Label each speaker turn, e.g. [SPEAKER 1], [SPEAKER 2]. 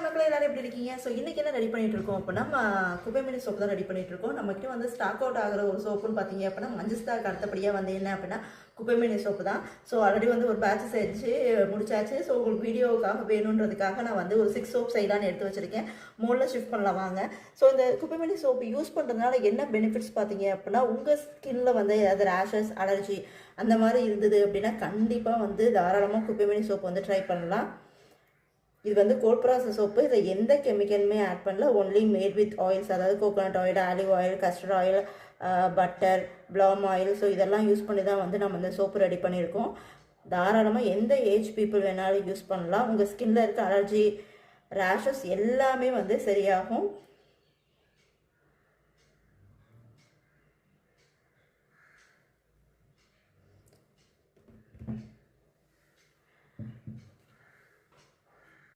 [SPEAKER 1] மக்களே எல்லாரும் எப்படி இருக்கீங்க? ஸோ இன்றைக்கி என்ன ரெடி பண்ணிகிட்டு இருக்கோம் அப்படின்னா, நம்ம குப்பைமேனி சோப்பு தான் ரெடி பண்ணிகிட்டு இருக்கோம். நம்மகிட்ட வந்து ஸ்டாக் அவுட் ஆகிற ஒரு சோப்புன்னு பார்த்தீங்க அப்படின்னா, மஞ்சள் ஸ்டாக் அடுத்தபடியாக வந்து என்ன அப்படின்னா குப்பைமேனி சோப்பு தான். ஸோ ஆல்ரெடி வந்து ஒரு பேட்ச் செஞ்சு முடிச்சாச்சு. ஸோ உங்களுக்கு வீடியோவுக்காக வேணுன்றதுக்காக நான் வந்து ஒரு 6 சோப் செய்யலான்னு எடுத்து வச்சுருக்கேன். மோலில் ஷிஃப்ட் பண்ணலாம் வாங்க. ஸோ இந்த குப்பைமேனி சோப்பு யூஸ் பண்ணுறதுனால என்ன பெனிஃபிட்ஸ் பார்த்தீங்க அப்படின்னா, உங்கள் ஸ்கின்னில் வந்து ஏதாவது ரேஷஸ், அலர்ஜி அந்த மாதிரி இருந்தது அப்படின்னா கண்டிப்பாக வந்து தாராளமாக குப்பைமேனி சோப்பு வந்து ட்ரை பண்ணலாம். இது வந்து கோல்ட் ப்ராசஸ் சோப்பு. இதில் எந்த கெமிக்கலுமே ஆட் பண்ணல. ஒன்லி மேட் வித் ஆயில்ஸ், அதாவது coconut oil, olive oil, custard oil, butter, plum oil. So இதெல்லாம் யூஸ் பண்ணி தான் வந்து நம்ம இந்த சோப்பு ரெடி பண்ணியிருக்கோம். தாராளமாக எந்த ஏஜ் பீப்புள் வேணாலும் யூஸ் பண்ணலாம். உங்கள் ஸ்கின்னில் இருக்க அலர்ஜி, ரேஷஸ் எல்லாமே வந்து சரியாகும்.